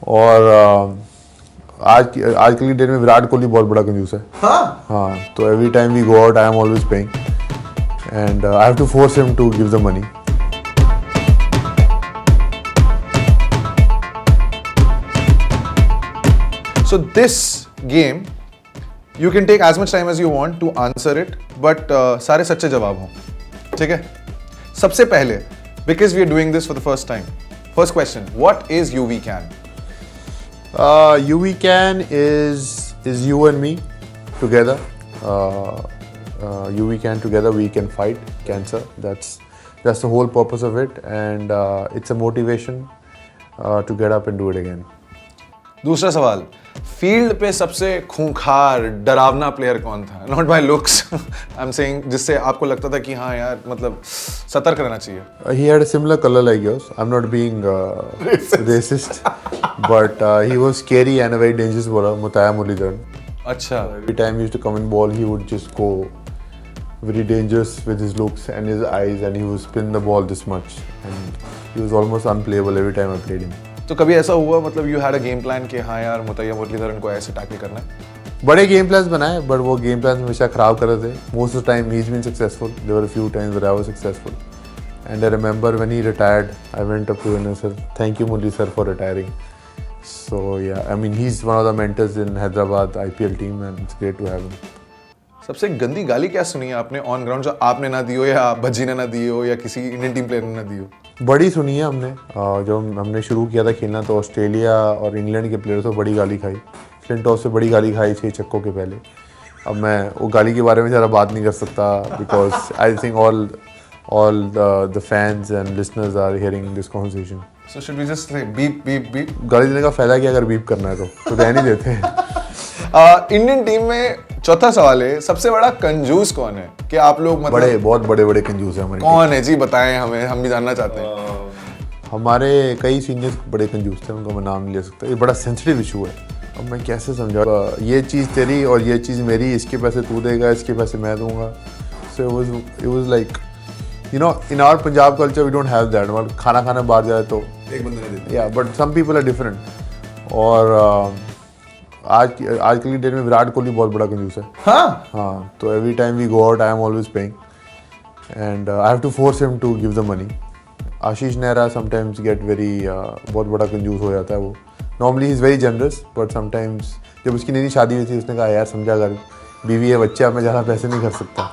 और आज के डेट में विराट कोहली बहुत बड़ा कंजूस है. हाँ, तो every time we go out I am always paying and I have to force him to give the money. So this game, you can take as much time as you want to answer it, but सारे सच्चे जवाब हों, ठीक है? सबसे पहले, because we are doing this for the first time. First question: what is UV Can? UV Can is you and me together. UV Can together we can fight cancer. That's the whole purpose of it, and it's a motivation to get up and do it again. दूसरा सवाल, field पे सबसे खूंखार डरावना player कौन था? Not by looks, I am saying जिससे आपको लगता था कि हाँ यार मतलब सतर्क रहना चाहिए. He had a similar color like yours. I'm not being racist, but he was scary and a very dangerous bowler, Mutaya Muralidharan. अच्छा. Every time he used to come in ball, he would just go very dangerous with his looks and his eyes, and he would spin the ball this much, and he was almost unplayable every time I played him. तो कभी ऐसा हुआ मतलब you had a game plan कि हाँ यार मुतैया मुरलीधरन को ऐसे टैकल करना है? बड़े गेम प्लान्स बनाए, बट वो गेम प्लान्स हमेशा खराब कर रहे थे. Most of the time he is been successful. There were a few times where I was successful, and I remember when he retired I went up to him and said thank you Murali sir for retiring. So yeah, I mean he is one of the mentors in Hyderabad IPL team and it's great to have him. सबसे गंदी गाली क्या सुनी है आपने on ground, जो आपने ना दी हो या भज्जी ने ना दी हो या किसी इंडियन टीम प्लेयर ने ना दी हो? बड़ी सुनी है हमने. जब हमने शुरू किया था खेलना तो ऑस्ट्रेलिया और इंग्लैंड के प्लेयर्स को बड़ी गाली खाई. फ्लिंटॉफ से बड़ी गाली खाई 6 छक्कों के पहले. अब मैं वो गाली के बारे में ज़्यादा बात नहीं कर सकता, because I think all the fans and listeners are hearing this conversation. So should we just say beep beep beep? गाली देने का फायदा क्या अगर बीप करना है तो रहने देते हैं. इंडियन टीम में चौथा सवाल है, सबसे बड़ा कंजूस कौन है? कि आप लोग मतलब बहुत बड़े कंजूस हैं हमारे. कौन है जी, बताएं हमें, हम भी जानना चाहते हैं. हमारे कई सीनियर्स बड़े कंजूस थे, उनका मैं नाम नहीं ले सकता. ये बड़ा सेंसिटिव इशू है. अब मैं कैसे समझा, ये चीज़ तेरी और ये चीज़ मेरी, इसके पैसे तू देगा, इसके पैसे मैं दूंगा. So it was like, you know, in our Punjab culture we don't have that. मतलब खाना खाने बाहर जाए तो एक बंदे ने दे दिया. yeah, but some people are different. और आज के डेट में विराट कोहली बहुत बड़ा कंजूस है. हाँ, तो every time we go out I am always paying, and I have to force him to give the money. Ashish Nehra sometimes get very बहुत बड़ा कंजूस हो जाता है वो. Normally he is very generous, but sometimes जब उसकी नई शादी हुई थी उसने कहा यार समझा कर, बीवी है, बच्चा, मैं ज़्यादा पैसे नहीं कर सकता.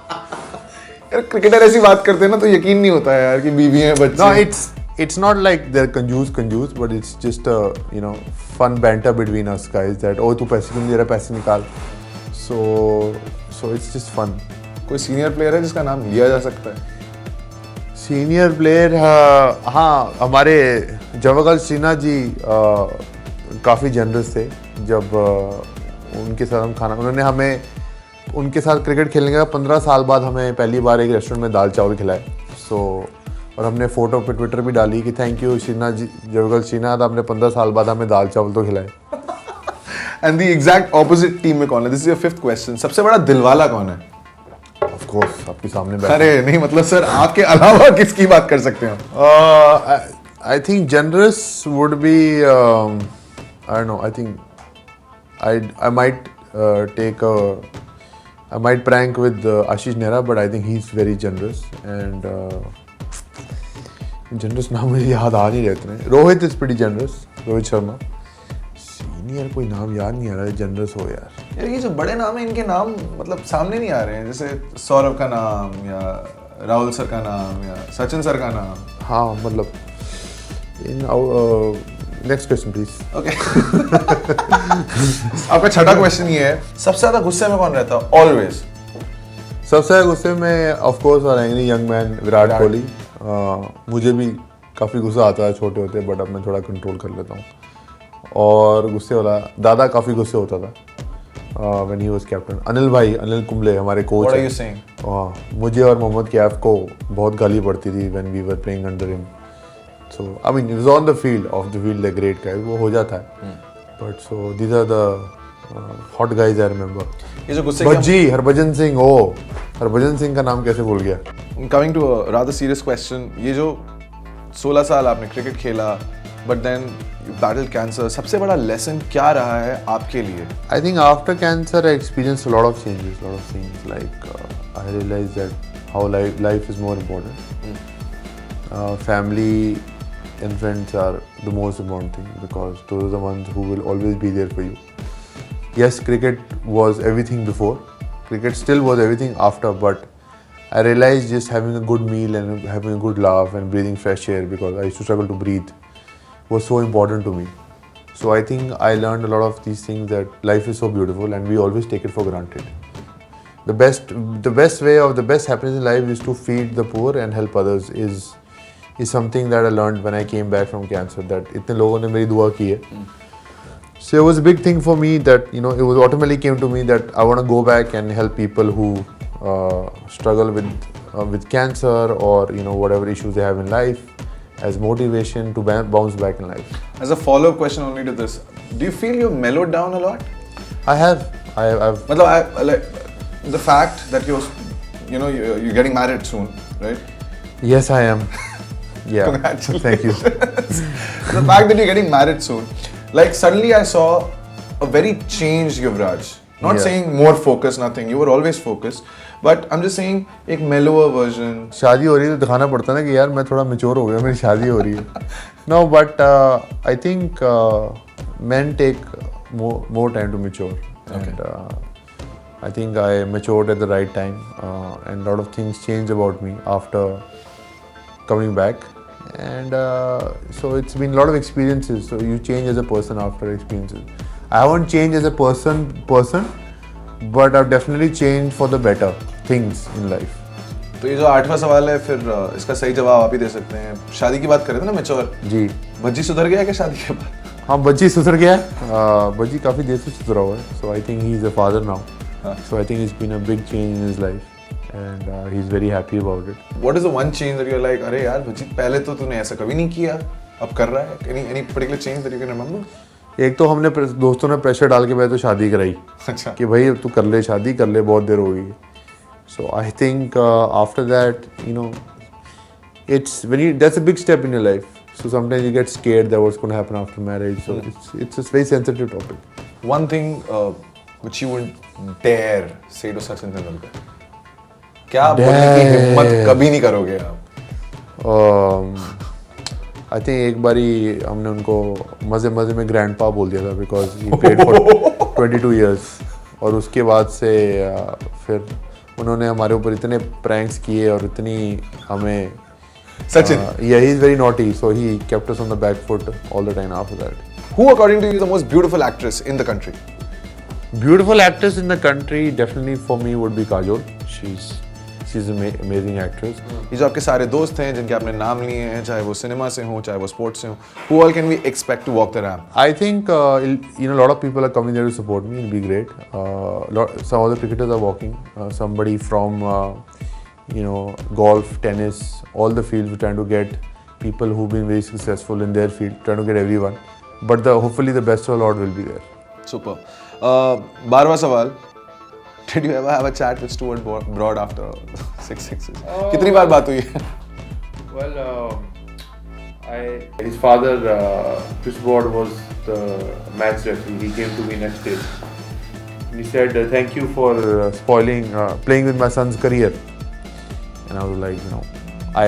यार क्रिकेटर ऐसी बात करते हैं ना तो यकीन नहीं होता है यार कि बीवी है, बच्चे. No, it's not like they're कंजूस, but it's just a, you know, fun banter between us guys that oh तू पैसे क्यों नहीं दे रहा, पैसे निकाल. So it's just fun. कोई सीनियर प्लेयर है जिसका नाम लिया जा सकता है? सीनियर प्लेयर, हाँ, हमारे जवाहर सिन्हा जी काफ़ी जनरस थे. जब उनके साथ हम खाना, उन्होंने हमें उनके साथ क्रिकेट खेलने का 15 साल बाद हमें पहली बार एक रेस्टोरेंट में दाल चावल खिलाए. और हमने फ़ोटो पे ट्विटर भी डाली कि थैंक यू सिन्हा जी, जवाहर सिन्हा, तो आपने 15 साल बाद हमें दाल चावल तो खिलाए. And the exact opposite team में कौन है? This is your fifth question. सबसे बड़ा दिलवाला कौन है? ऑफ कोर्स आपके सामने बैठा. अरे नहीं, मतलब सर आपके अलावा किसकी बात कर सकते हैं? I think generous would be, I don't know, I think I might take I might prank with Ashish Nehra, but I think he's very generous, and generous नाम मुझे याद आ नहीं रहते हैं. Rohit is pretty generous, Rohit Sharma. Senior कोई नाम याद नहीं आ रहा है जनरस हो यार. यार ये जो बड़े नाम है इनके नाम मतलब सामने नहीं आ रहे हैं, जैसे सौरभ का नाम या राहुल सर का नाम या सचिन सर का नाम. हाँ मतलब नेक्स्ट क्वेश्चन प्लीज. ओके. आपका छठा क्वेश्चन ये है, सबसे ज्यादा गुस्से में कौन रहता है ऑलवेज? सबसे ज्यादा गुस्से में of course are angry young man Virat Kohli. मुझे भी काफ़ी गुस्सा आता है छोटे होते, बट अब मैं थोड़ा कंट्रोल कर लेता हूँ. और गुस्से वाला दादा काफ़ी गुस्से होता था when he was captain. Anil Kumble हमारे कोच हैं. मुझे और मोहम्मद कैफ को बहुत गाली पड़ती थी when we were playing under him. So I mean, it was on the field, off the field, the great guys. वो हो जाता है. But so these are the hot guys I remember. ये जो गुस्से भज्जी, हरभजन सिंह. हरभजन सिंह का नाम कैसे भूल गया? Coming to a rather serious question, ये जो 16 साल आपने क्रिकेट खेला, but then you battled cancer. सबसे बड़ा lesson क्या रहा है आपके लिए? I think after cancer, I experienced a lot of changes, a lot of things. Like I realized that how life is more important. Family and friends are the most important thing because those are the ones who will always be there for you. Yes, cricket was everything before. Cricket still was everything after, but I realized just having a good meal and having a good laugh and breathing fresh air, because I used to struggle to breathe, was so important to me. So I think I learned a lot of these things, that life is so beautiful and we always take it for granted. The best way of the best happiness in life is to feed the poor and help others is something that I learned when I came back from cancer, that इतने लोगों ने मेरी दुआ की है. So it was a big thing for me that, you know, it was automatically came to me that I want to go back and help people who struggle with cancer or, you know, whatever issues they have in life, as motivation to bounce back in life. As a follow-up question only to this, do you feel you've mellowed down a lot? I've मतलब like the fact that you're getting married soon, right? Yes, I am. Yeah. Congratulations. Thank you. The fact that you're getting married soon, like suddenly I saw a very changed Yuvraj. Not Yeah. saying more focused, nothing. You were always focused, but I'm just saying एक mellower version. शादी हो रही है तो दिखाना पड़ता है ना कि यार मैं थोड़ा मैच्योर हो गया, मेरी शादी हो रही है. No, but I think men take more time to mature. Okay. And I think I matured at the right time, and a lot of things changed about me after coming back. And so it's been a lot of experiences. So you change as a person after experiences. I haven't changed as a person, but I've definitely changed for the better things in life. तो ये जो 8वां सवाल है, फिर इसका सही जवाब आप ही दे सकते हैं. शादी की बात कर रहे थे ना, मैच्योर. जी. भज्जी सुधर गया क्या शादी के बाद? हाँ, बज्जी सुधर गया है. बज्जी काफ़ी देर से सुधरा हुआ है. So I think he is a father now. So I think it's been a big change in his life. And he's very happy about it. What is the one change that you're like, अरे यार भज्जी पहले तो तूने ऐसा कभी नहीं किया, अब कर रहा है? Any particular change that you can remember? एक तो हमने दोस्तों ने प्रेशर डाल के मैं तो शादी कराई. अच्छा. कि भाई तू कर ले शादी, कर ले, बहुत देर हो गई. So I think after that, you know, that's a big step in your life. So sometimes you get scared that what's going to happen after marriage. So it's a very sensitive topic. One thing which you wouldn't dare say to Sachin Tendulkar. क्या बोलने की हिम्मत कभी नहीं करोगे आप? I think एक बारी हमने उनको मज़े में ग्रैंडपा बोल दिया था, because he played for 22 years. और उसके बाद से फिर उन्होंने हमारे ऊपर इतने प्रैंक्स किए और इतनी हमें Sachin. Yeah, he's very naughty, so he kept us on the back foot all the time after that. Who according to you is the most beautiful actress in the country? Beautiful actress in the country, definitely for me would be Kajol. She's an amazing actress. ये जो आपके सारे दोस्त हैं जिनके आपने नाम लिए हैं, चाहे वो सिनेमा से हो, चाहे वो स्पोर्ट्स से हो, who all can we expect to walk the ramp? I think a lot of people are coming there to support me. It'll be great. Some other cricketers are walking. Somebody from golf, tennis, all the fields. We're trying to get people who've been very successful in their field. Trying to get everyone. But hopefully the best of the lot will be there. Super. 12वां सवाल. Did you ever have a chat with Stuart Broad after 6 sixes? कितनी बार बात हुई है? Well, his father, Chris Broad, was the match referee. He came to me next day. And he said, "Thank you for Playing with my son's career." And I was like, I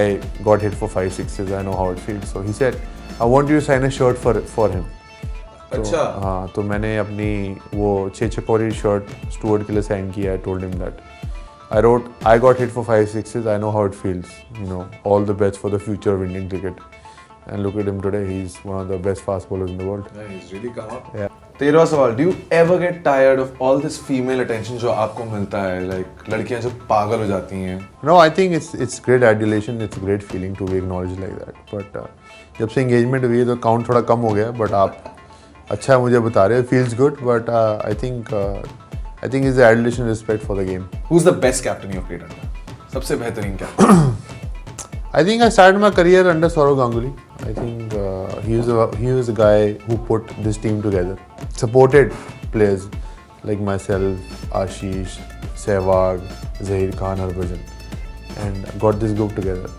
got hit for 5 sixes. I know how it feels. So he said, "I want you to sign a shirt for him." अच्छा. हाँ, तो मैंने अपनी वो 6 चकोरी shirt Stuart के लिए sign किया. I told him that. I wrote, "I got hit for 5 sixes. I know how it feels. All the best for the future of Indian cricket." And look at him today. He's one of the best fast bowlers in the world. Yeah, he's really come up. Yeah. 13वां सवाल. Do you ever get tired of all this female attention जो आपको मिलता है? Like लड़कियां जो पागल हो जाती हैं. No, I think it's great adulation. It's a great feeling to be acknowledged like that. But जब से engagement हुई है तो count थोड़ा कम हो गया. But आप अच्छा मुझे बता रहे हो, feels good. But I think it's the adulation respect for the game. Who's the best captain you've played under? सबसे बेहतरीन captain. I think I started my career under Saurav Ganguly. I think he was a guy who put this team together. Supported players like myself, Ashish, Sehwag, Zahir Khan, Harbhajan, and got this group together.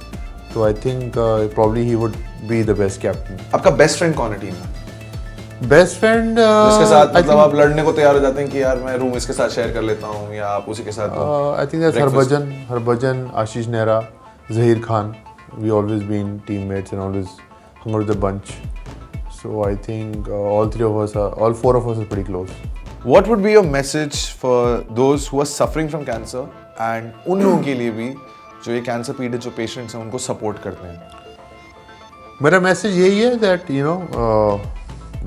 So I think probably he would be the best captain. आपका best friend कौन है team में Best friend. जिसके साथ I मतलब think, आप लड़ने को तैयार हो जाते हैं कि यार मैं रूम इसके साथ शेयर कर लेता हूँ या आप उसी के साथ हो? I think that's Breakfast. Harbhajan, Ashish Nehra, Zahir Khan. We always been teammates and always hung out with a bunch. So I think all four of us are pretty close. What would be your message for those who are suffering from cancer and उन लोगों के लिए भी जो ये cancer पीड़ित जो patients हैं उनको सपोर्ट करते हैं? मेरा मैसेज यही है that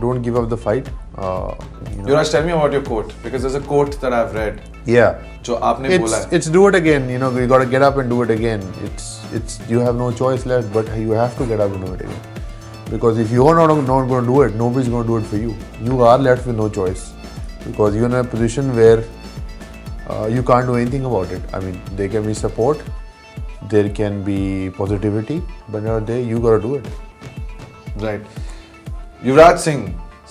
don't give up the fight. Yuvraj, tell me about your quote because there's a quote that I've read Yeah. जो आपने बोला है. It's do it again. You got to get up and do it again. It's you have no choice left, but you have to get up and do it again. Because if you're not going to do it, nobody's going to do it for you. You are left with no choice because you're in a position where you can't do anything about it. I mean, there can be support, there can be positivity, but at the end of the day, you got to do it. Right. Yuvraj Singh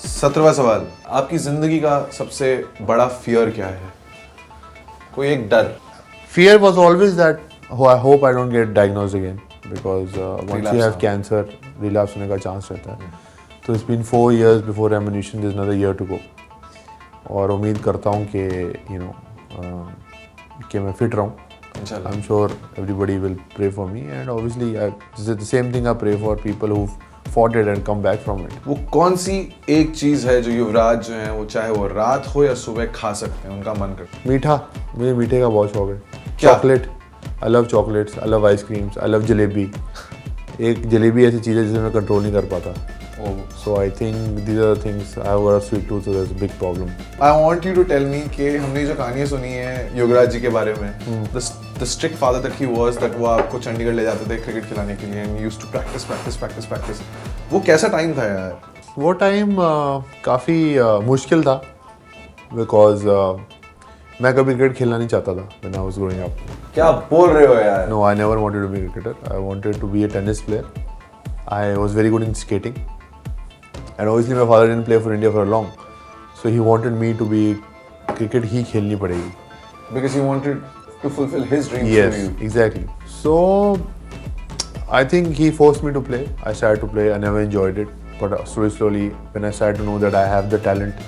17वां सवाल आपकी जिंदगी का सबसे बड़ा fear क्या है कोई एक डर Fear was always that I hope I don't get diagnosed again because once Relapse you have होगा. cancer, relapse होने का chance रहता है. So it's been 4 years before ammunition. There's another year to go. और उम्मीद करता हूँ कि कि मैं fit रहूँ. इंशाल्लाह. I'm sure everybody will pray for me and obviously this is the same thing I pray for people who've fought it and come back from it. वो कौन सी एक चीज है जो युवराज जो है वो चाहे वो रात हो या सुबह खा सकते हैं उनका मन करता मीठा मुझे मीठे का बहुत शौक है. क्या? Chocolate. I love chocolates. I love ice creams. I love jalebi. एक जलेबी ऐसी चीज़ है जिसे मैं कंट्रोल नहीं कर पाता. है So I think these are the things. I have got a sweet tooth, so that's a big problem. I want you to tell me कि हमने जो कहानियां सुनी है युवराज जी के बारे में the strict father that he was that वो आपको चंडीगढ़ ले जाते थे क्रिकेट खिलाने के लिए एंड यूज्ड टू प्रैक्टिस वो कैसा टाइम था यार वो टाइम काफ़ी मुश्किल था बिकॉज मैं कभी क्रिकेट खेलना नहीं चाहता था when I was growing up. क्या बोल रहे हो यार No, I never wanted to be a cricketer. I wanted to be a tennis player. I was very good in skating. And obviously my father didn't play for India for long. So he wanted me to be cricket ही खेलनी पड़ेगी. Because you wanted to fulfil his dreams Yes, for you exactly. So I think he forced me to play. I started to play. I never enjoyed it. But slowly, when I started to know that I have the talent,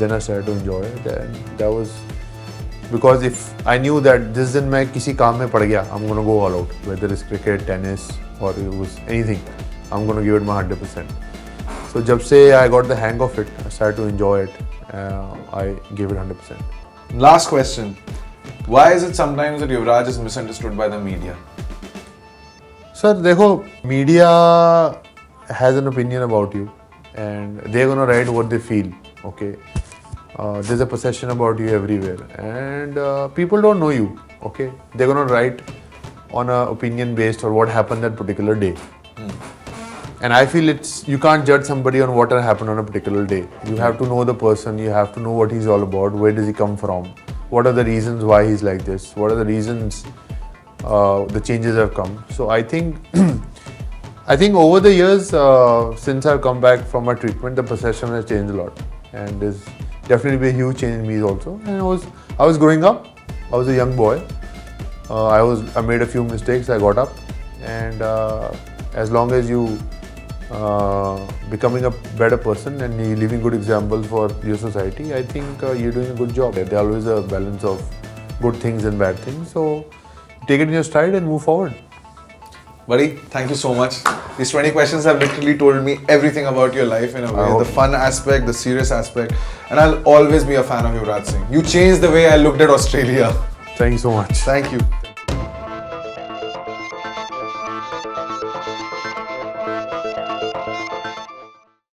then I started to enjoy it. And that was because if I knew that this दिन मैं किसी काम में पड़ गया, I'm gonna go all out. Whether it's cricket, tennis, or it was anything, I'm gonna give it my 100%. So जब से I got the hang of it, I started to enjoy it. I gave it 100%. Last question why is it sometimes that Yuvraj is misunderstood by the media Sir, देखो media has an opinion about you and they're gonna write what they feel. Okay, there's a perception about you everywhere and people don't know you. Okay, they're gonna write on a opinion based or what happened that particular day. And I feel you can't judge somebody on what happened on a particular day. You have to know the person, you have to know what he's all about, where does he come from, what are the reasons why he's like this, what are the reasons the changes have come. So I think I think over the years since I've come back from my treatment, the perception has changed a lot, and there's definitely been a huge change in me also. And I was growing up. I was a young boy. I made a few mistakes. I got up, and as long as you becoming a better person and you leaving good examples for your society, I think you're doing a good job. There's always a balance of good things and bad things. So take it in your stride and move forward. Buddy, thank you so much. These 20 questions have literally told me everything about your life in a way. I hope- The fun aspect, the serious aspect. And I'll always be a fan of Yuvraj Singh. You changed the way I looked at Australia. Thank you so much. Thank you.